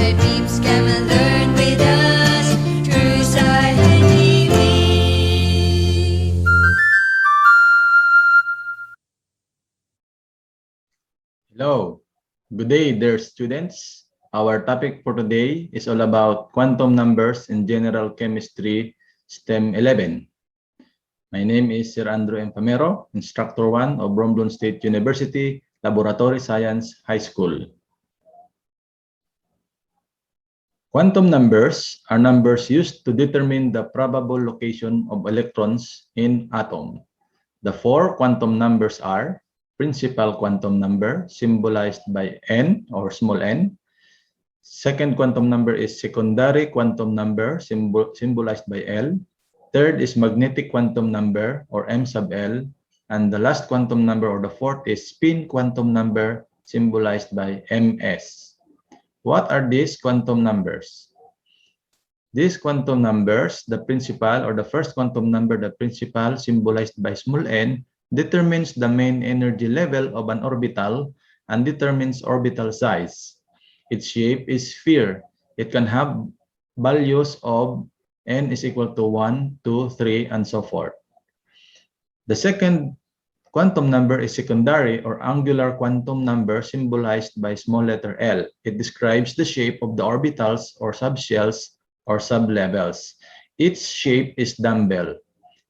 their dreams, come and learn with us through Silent TV. Hello, good day dear students. Our topic for today is all about quantum numbers in general chemistry STEM 11. My name is Sir Andrew M. Pamero, Instructor 1 of Romblon State University, Laboratory Science High School. Quantum numbers are numbers used to determine the probable location of electrons in atom. The four quantum numbers are principal quantum number, symbolized by n or small n. Second quantum number is secondary quantum number, symbolized by L. Third is magnetic quantum number, or M sub L. And the last quantum number, or the fourth, is spin quantum number, symbolized by Ms. What are these quantum numbers? These quantum numbers, the principal or the first quantum number, the principal, symbolized by small n, determines the main energy level of an orbital and determines orbital size. Its shape is sphere. It can have values of n is equal to 1, 2, 3, and so forth. The second quantum number is secondary or angular quantum number, symbolized by small letter l. It describes the shape of the orbitals or subshells or sublevels. Its shape is dumbbell.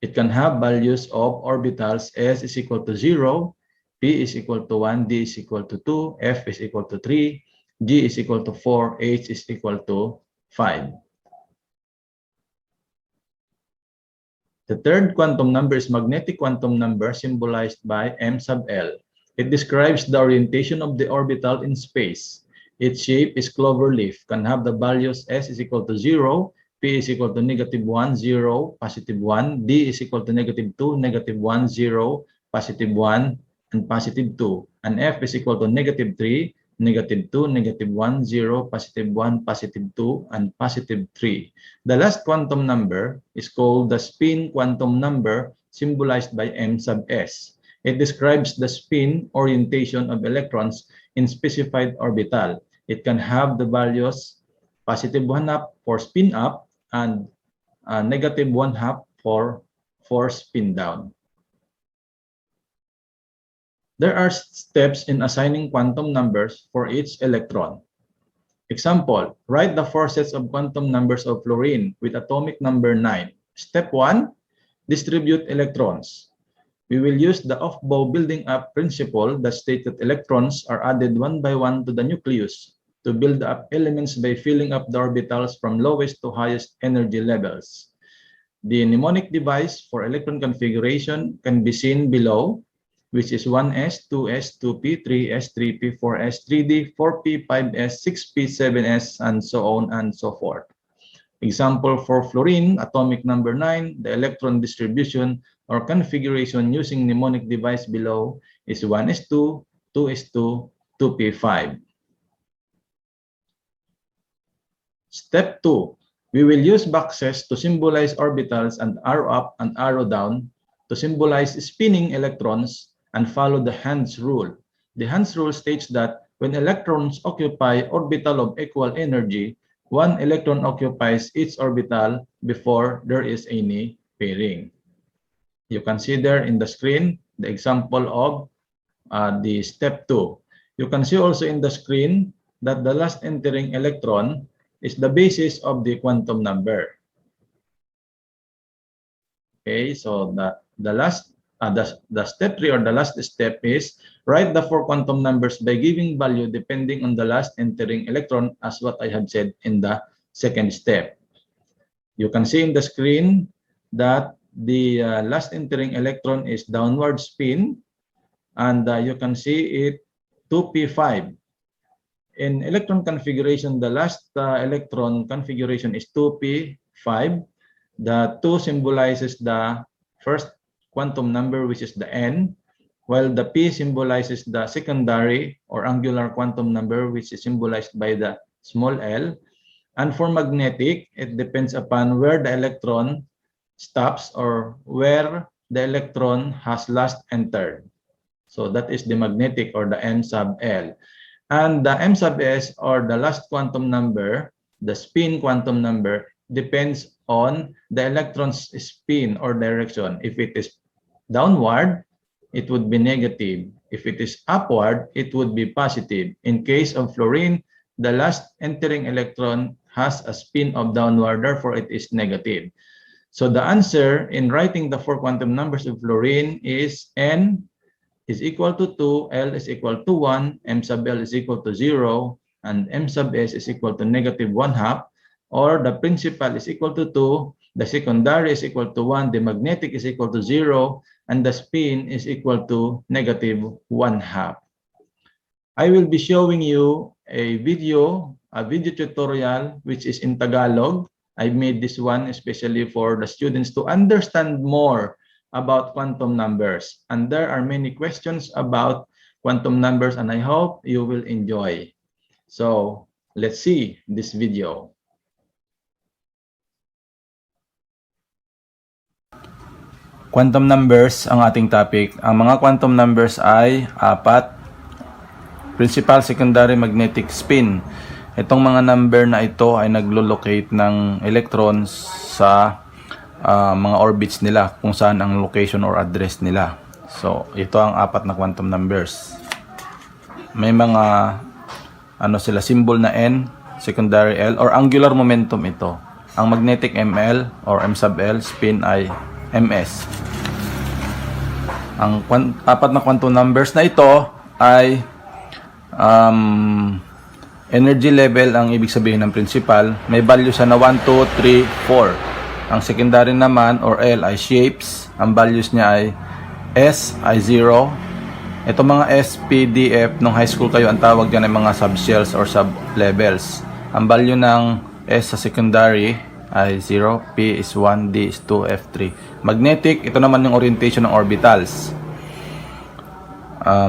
It can have values of orbitals s is equal to 0, p is equal to 1, d is equal to 2, f is equal to 3, g is equal to 4, h is equal to 5. The third quantum number is magnetic quantum number, symbolized by m sub l. It describes the orientation of the orbital in space. Its shape is clover leaf, can have the values s is equal to 0, p is equal to -1, 0, +1, d is equal to -2, -1, 0, +1, and +2, and f is equal to -3, -2, -1, 0, +1, +2, and +3. The last quantum number is called the spin quantum number, symbolized by m sub s. It describes the spin orientation of electrons in specified orbital. It can have the values +1/2 for spin up and -1/2 for spin down. There are steps in assigning quantum numbers for each electron. Example, write the four sets of quantum numbers of fluorine with atomic number 9. Step 1, distribute electrons. We will use the Aufbau building up principle that states that electrons are added one by one to the nucleus to build up elements by filling up the orbitals from lowest to highest energy levels. The mnemonic device for electron configuration can be seen below, which is 1s, 2s, 2p, 3s, 3p, 4s, 3d, 4p, 5s, 6p, 7s, and so on and so forth. Example for fluorine, atomic number 9, the electron distribution or configuration using mnemonic device below is 1s2, 2s2, 2p5. Step 2, we will use boxes to symbolize orbitals and arrow up and arrow down to symbolize spinning electrons and follow the Hund's rule. The Hund's rule states that when electrons occupy orbital of equal energy, one electron occupies each orbital before there is any pairing. You can see there in the screen the example of the step 2. You can see also in the screen that the last entering electron is the basis of the quantum number. Okay, so the step 3 or the last step is write the four quantum numbers by giving value depending on the last entering electron, as what I have said in the second step. You can see in the screen that the last entering electron is downward spin, and you can see it 2p5. In electron configuration, the last electron configuration is 2p5. The 2 symbolizes the first quantum number, which is the n, while the p symbolizes the secondary or angular quantum number, which is symbolized by the small l. And for magnetic, it depends upon where the electron stops or where the electron has last entered. So that is the magnetic or the m sub l. And the m sub s, or the last quantum number, the spin quantum number, depends on the electron's spin or direction. If it is downward, it would be negative. If it is upward, it would be positive. In case of fluorine, the last entering electron has a spin of downward, therefore it is negative. So the answer in writing the 4 quantum numbers of fluorine is n is equal to 2, L is equal to 1, M sub L is equal to 0, and M sub S is equal to negative 1/2, or the principal is equal to 2, the secondary is equal to 1, the magnetic is equal to 0, and the spin is equal to negative 1/2. I will be showing you a video tutorial which is in Tagalog. I made this one especially for the students to understand more about quantum numbers. And there are many questions about quantum numbers, and I hope you will enjoy. So let's see this video. Quantum numbers ang ating topic. Ang mga quantum numbers ay 4. Principal, secondary, magnetic, spin. Itong mga number na ito ay naglo-locate ng electrons sa mga orbits nila, kung saan ang location or address nila. So, ito ang 4 na quantum numbers. May mga sila, symbol na N, secondary L, or angular momentum ito. Ang magnetic ML or M sub L, spin ay MS. Ang 4 na quantum numbers na ito ay energy level ang ibig sabihin ng principal. May value siya na 1, 2, 3, 4. Ang secondary naman or L ay shapes. Ang values niya ay S ay 0. Ito mga S, P, D, F, nung high school kayo, ang tawag dyan ay mga subshells or sublevels. Ang value ng S sa secondary ay 0, P is 1, D is 2, F 3. Magnetic, ito naman yung orientation ng orbitals.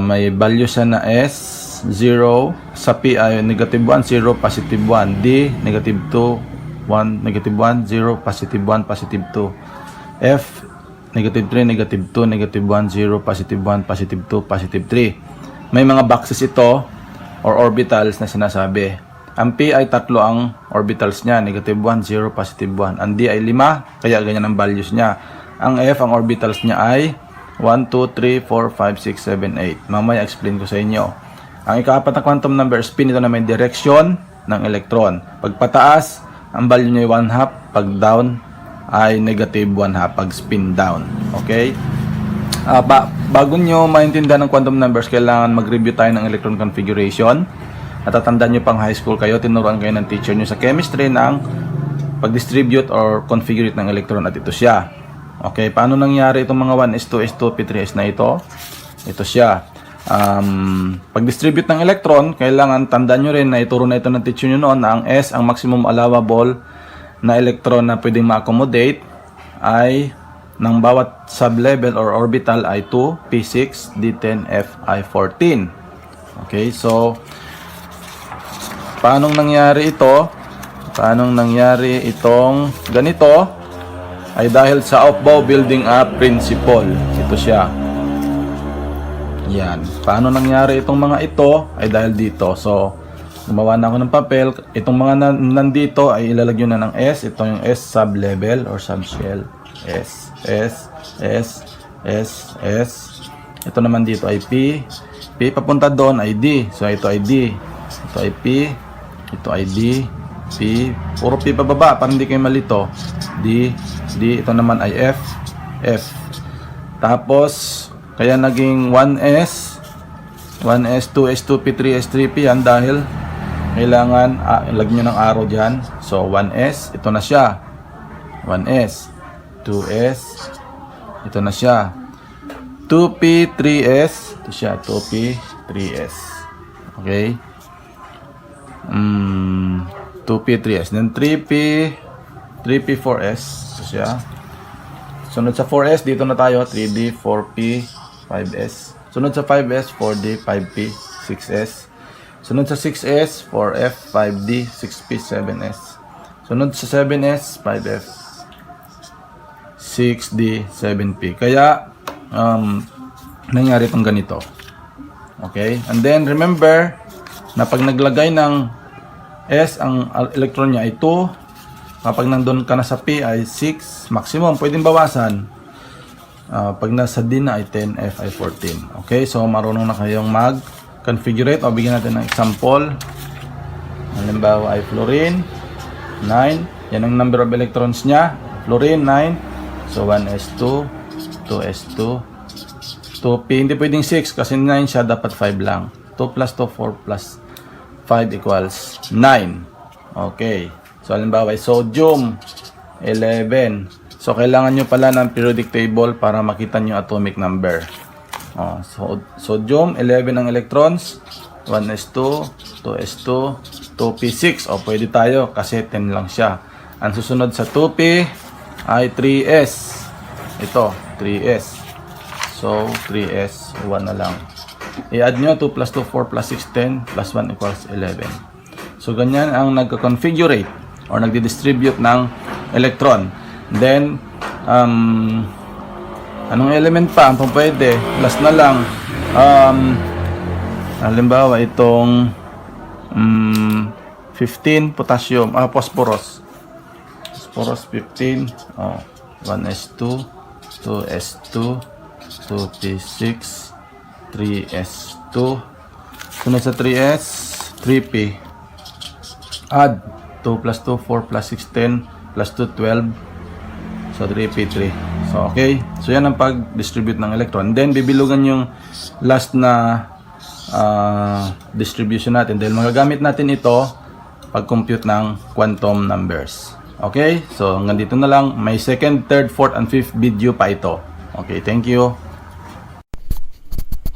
May value siya na S 0, sa P ay negative 1, 0, positive 1, D, negative 2, 1, negative 1, 0, positive 1, positive 2, F, negative 3, negative 2, negative 1, 0, positive 1, positive 2, positive 3. May mga boxes ito or orbitals na sinasabi. Ang P ay 3 ang orbitals niya, negative 1, 0, positive 1. Ang D ay 5, kaya ganyan ang values niya. Ang F, ang orbitals niya ay 1, 2, 3, 4, 5, 6, 7, 8. Mamaya explain ko sa inyo. Ang ika-4 na quantum number, spin, ito na may direction ng electron. Pag pataas, ang value niya ay 1/2. Pag down, ay negative 1/2 pag spin down. Okay? Bago nyo maintindihan ng quantum numbers, kailangan mag-review tayo ng electron configuration. Natatandaan nyo pang high school kayo, tinuruan kayo ng teacher nyo sa chemistry ng pag-distribute or configure ng electron, at ito siya. Okay, paano nangyari itong mga 1s2, s2, p3s na ito? Ito siya. Pag-distribute ng electron, kailangan tandaan nyo rin na ituro na ito ng teacher nyo noon na ang S, ang maximum allowable na electron na pwedeng ma-accommodate ay ng bawat sublevel or orbital ay 2, P6, D10, F ay 14. Okay, so paanong nangyari ito? Paanong nangyari itong ganito? Ay dahil sa Aufbau building up principle. Ito siya. Yan. Paano nangyari itong mga ito? Ay dahil dito. So, gumawa na ako ng papel. Itong mga nandito ay ilalagyan na ng S. Ito yung S sublevel or subshell. S, S, S, S, S. Ito naman dito ay P. P papunta doon ay D. So, ito ay D. Ito ay P. Ito ay D. P. Puro P pababa para hindi kayo malito. D. D. Ito naman ay F. F. Tapos, kaya naging 1S, 1S, 2S, 2P, 3S, 3P yan dahil kailangan lagyan nyo ng arrow dyan. So 1S, ito na siya. 1S, 2S, ito na siya. 2P, 3S, ito siya, 2P, 3S. Okay? 2P, 3S. Then 3P, 3P, 4S. Ito siya. Sunod sa 4S, dito na tayo, 3D, 4P, 5S. Sunod sa 5S, 4D, 5P, 6S. Sunod sa 6S, 4F, 5D, 6P, 7S. Sunod sa 7S, 5F, 6D, 7P. Kaya, nangyari itong ganito. Okay? And then, remember, na pag naglagay ng S, ang electron niya ay 2. Kapag nandun ka na sa P ay 6. Maximum, pwedeng bawasan. Pag nasa D na ay 10, F ay 14. Okay, so marunong na kayong mag-configurate. O bigyan natin ng example. Halimbawa ay fluorine, 9. Yan ang number of electrons niya. Fluorine, 9. So 1s2, 2s2, 2p. Hindi pwedeng 6 kasi 9 siya, dapat 5 lang. 2 plus 2, 4 plus 5 equals 9. Okay. So, halimbawa, sodium, 11. So, kailangan nyo pala ng periodic table para makita nyo atomic number. So, sodium, 11 ang electrons. 1s2, 2s2, 2p6. O, pwede tayo kasi 10 lang siya. Ang susunod sa 2p ay 3s. Ito, 3s. So, 3s, 1 na lang. I-add nyo, 2 plus 2, 4 plus 6, 10, plus 1 equals 11. So, ganyan ang nagka-configurate or nagdi-distribute ng electron. Then, anong element pa ang pwede? Plus na lang. Halimbawa, itong 15, potassium, phosphorus. Phosphorus, 15. 1s2, 2s2, 2p6, 3s2. Sunod sa 3s, 3p. Add 2 plus 2, 4 plus 6, 10 plus 2, 12. So 3p3. So okay. So yan ang pag-distribute ng electron. Then bibilugan yung last na distribution natin. Dahil magagamit natin ito pag-compute ng quantum numbers. Okay? So hanggang dito na lang. May second, third, fourth, and fifth video pa ito. Okay, thank you.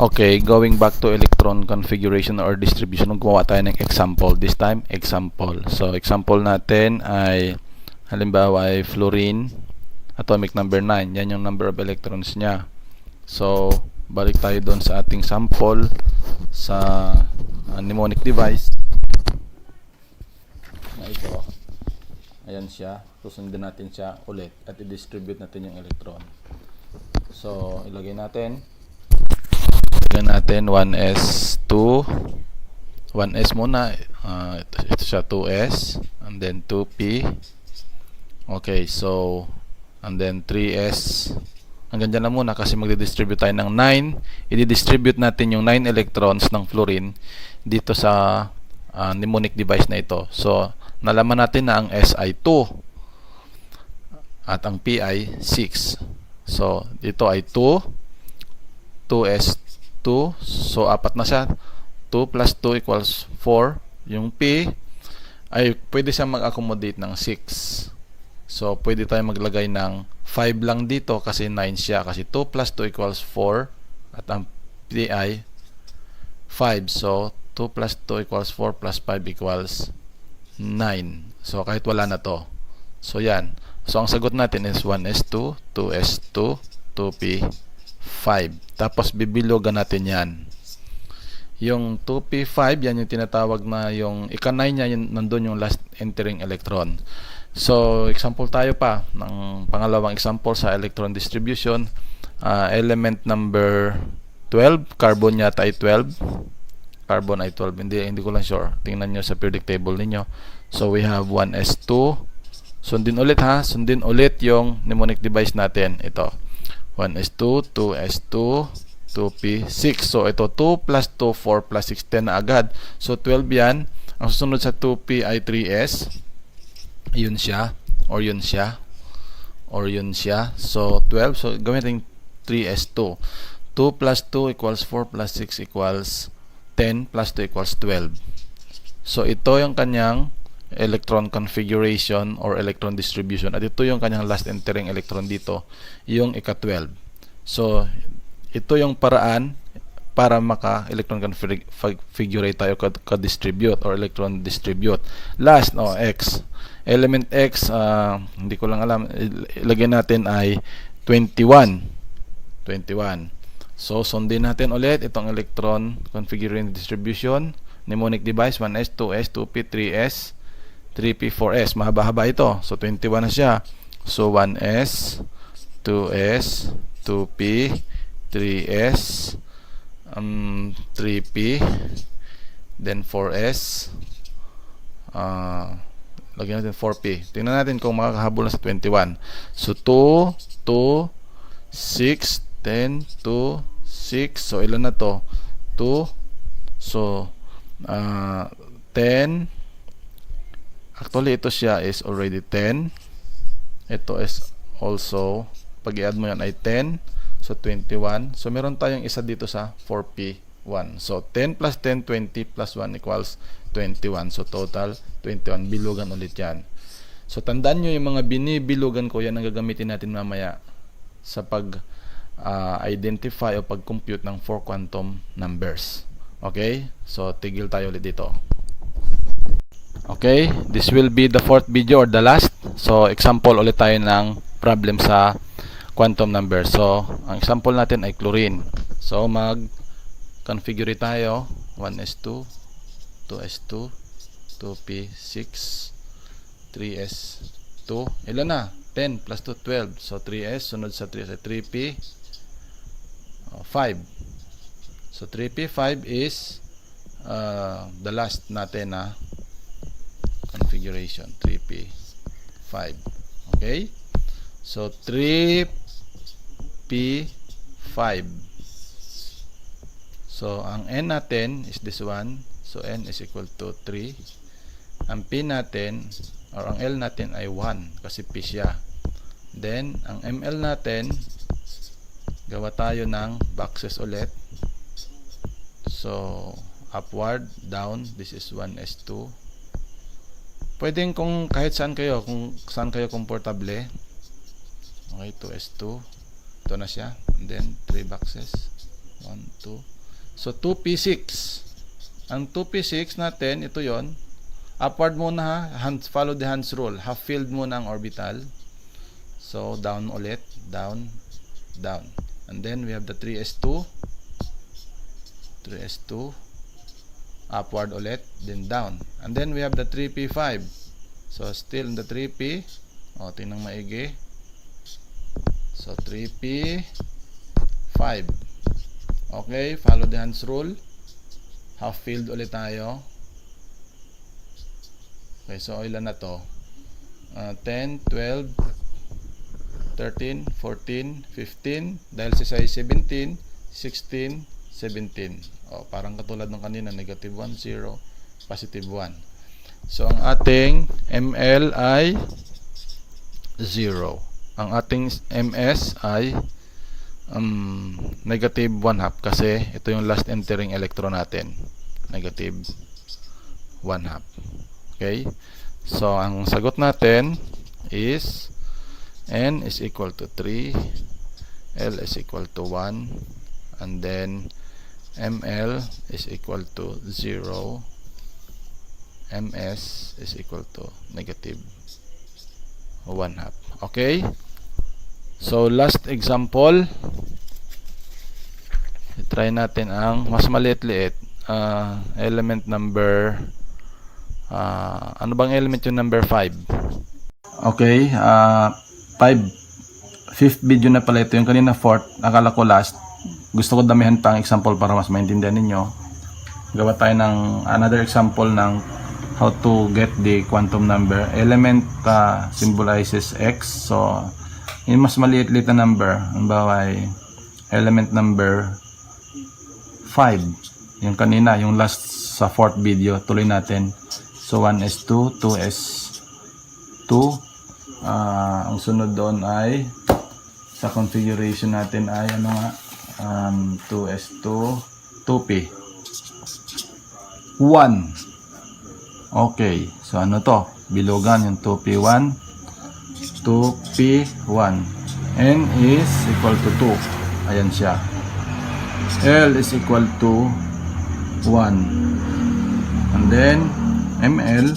Okay, going back to electron configuration or distribution, gumawa tayo ng example. This time, example. So, example natin ay, halimbawa ay fluorine, atomic number 9. Yan yung number of electrons niya. So, balik tayo doon sa ating sample sa mnemonic device. Na ito. Ayan siya. Susundin natin siya ulit at i-distribute natin yung electron. So, ilagay natin 1s2, 1s muna, ito siya 2s, and then 2p. Okay, so and then 3s. Hanggang dyan lang muna kasi magdi-distribute tayo ng 9. I-distribute natin yung 9 electrons ng fluorine dito sa mnemonic device na ito. So nalaman natin na ang s ay 2 at ang p ay 6. So dito ay 2, 2s 2, so apat na siya. 2 plus 2 equals 4. Yung P ay pwede siya mag-accommodate ng 6. So pwede tayo maglagay ng 5 lang dito kasi 9 siya, kasi 2 plus 2 equals 4 at ang P ay 5. So 2 plus 2 equals 4 plus 5 equals 9. So kahit wala na to. So yan. So ang sagot natin is 1s2, 2s2, 2p5. Tapos bibilogan natin yan. Yung 2p5, yan yung tinatawag na yung ika-9 niya, yun, nandun yung last entering electron. So example tayo pa ng pangalawang example sa electron distribution. Element number 12, carbon yata ay 12. Carbon ay 12, hindi ko lang sure. Tingnan nyo sa periodic table ninyo. So we have 1s2. Sundin ulit ha, sundin ulit yung mnemonic device natin. Ito 1s2, 2s2, 2p6. So ito 2 plus 2, 4 plus 6, 10 na agad. So 12 yan. Ang susunod sa 2p ay 3s. Yun siya, or yun siya, or yun siya. So 12, so gawin natin 3s2. 2 plus 2 equals 4 plus 6 equals 10 plus 2 equals 12. So ito yung kanyang electron configuration or electron distribution, at ito yung kanyang last entering electron dito, yung ika-12. So ito yung paraan para maka-electron configurate tayo ka-distribute or electron distribute. Last, X. Element X, hindi ko lang alam, ilagay natin ay 21. So sundin natin ulit itong electron configuring distribution. Mnemonic device, 1s, 2s, 2p, 3s, 3p, 4s. Mahaba-haba ito. So 21 na siya. So 1s, 2s, 2p, 3s, 3p, then 4S, lagyan natin 4P. Tingnan natin kung makakahabol na sa 21. So 2, 2, 6, 10, 2, 6. So ilan na to? 2. So 10. Actually ito siya is already 10. Ito is also, pag i-add mo yan ay 10. So 21. So meron tayong isa dito sa 4P1. So 10 plus 10, 20 plus 1 equals 21. So total 21. Bilugan ulit yan. So tandaan nyo yung mga binibilugan ko, yan ang gagamitin natin mamaya sa pag identify o pag-compute ng 4 quantum numbers. Okay? So tigil tayo ulit dito. Okay, this will be the fourth video or the last. So example ulit tayo ng problem sa quantum number. So ang example natin ay chlorine. So mag-configure tayo. 1s2, 2s2, 2p6, 3s2. Ilan na? 10 plus 2, 12. So 3s, sunod sa 3 ay 3p, 5. So 3p5 is the last natin na configuration, 3p5. Okay, so 3p5. So ang n natin is this one. So n is equal to 3. Ang p natin or ang l natin ay 1 kasi p siya. Then ang ml natin, gawa tayo ng boxes ulit. So upward, down, this is 1s2. Pwedeng kung kahit saan kayo, kung saan kayo komportable. Okay, 2s2. Ito na siya. And then 3 boxes. 1, 2. So 2p6. Ang 2p6 natin, ito yon. Upward muna ha. Follow the hands rule. Half filled muna ang orbital. So down ulit. Down, down. And then we have the 3s2. 3s2. Upward ulit, then down. And then we have the 3p5. So still in the 3p. O, tingnan maigi. So 3p5. Okay, follow the hands rule. Half filled ulit tayo. Okay, so ilan na to? 10, 12, 13, 14, 15. Dahil si size 17, 16, 17. O, parang katulad ng kanina, negative 1, 0, positive 1. So, ang ating ML ay 0. Ang ating MS ay negative 1/2 kasi ito yung last entering electron natin. Negative 1/2. Okay? So, ang sagot natin is N is equal to 3, L is equal to 1, and then ML is equal to 0, MS is equal to negative 1/2. Okay? So last example, try natin ang mas maliit-liit. Element number ano bang element yung number 5? Okay, 5th video na pala ito. Yung kanina 4th, akala ko last. Gusto ko damihan pa ang example para mas maintindihan ninyo. Gawa tayo ng another example ng how to get the quantum number. Element symbolizes x. So, yung mas maliit-liit na number, halimbawa ay element number 5. Yung kanina, yung last sa 4th video, tuloy natin. So, 1s2, 2s2. Ang sunod doon ay sa configuration natin ay ano nga? 2s2, 2p 1. Okay, so ano to? Bilugan yung 2p1, 2p1. N is equal to 2. Ayan siya. L is equal to 1. And then ML,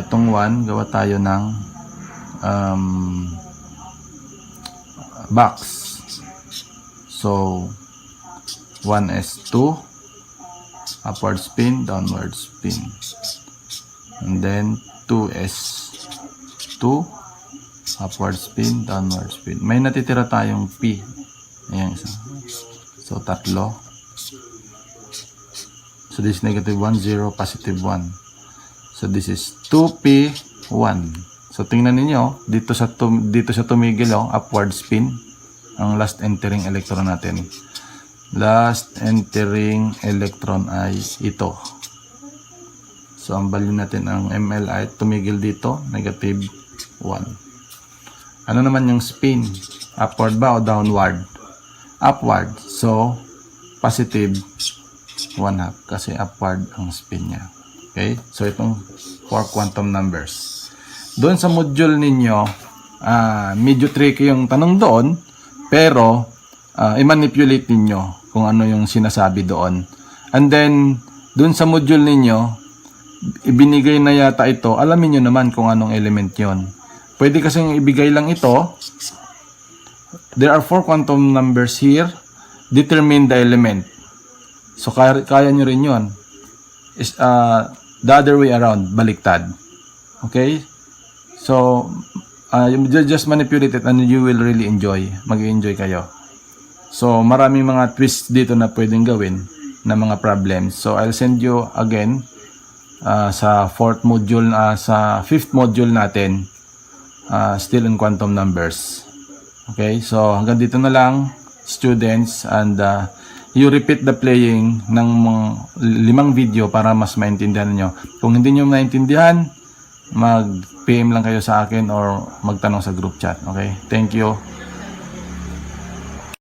itong 1, gawa tayo ng box. So 1s2, upward spin, downward spin, and then 2s2, upward spin, downward spin. May natitira tayong p. Ayan isa. So 3. So this is negative 1, 0, positive 1. So this is 2p1. So tingnan niyo dito sa tumigil, upward spin ang last entering electron natin. Last entering electron ay ito. So ang value natin ang ml ay tumigil dito, negative 1. Ano naman yung spin? Upward ba o downward? Upward. So positive 1/2 kasi upward ang spin niya. Okay? So itong 4 quantum numbers. Doon sa module ninyo, medyo tricky yung tanong doon, pero i-manipulate ninyo kung ano yung sinasabi doon. And then, doon sa module ninyo, ibinigay na yata ito, alamin nyo naman kung anong element yon. Pwede kasing ibigay lang ito. There are 4 quantum numbers here. Determine the element. So, kaya nyo rin yun. The other way around, baliktad. Okay? So, you just manipulate it and you will really enjoy. Mag-enjoy kayo. So, maraming mga twists dito na pwedeng gawin na mga problems. So, I'll send you again sa 4th module, sa 5th module natin, still in quantum numbers. Okay? So, hanggang dito na lang, students, and you repeat the playing ng 5 video para mas maintindihan nyo. Kung hindi nyo maintindihan, mag-PM lang kayo sa akin or magtanong sa group chat. Okay? Thank you.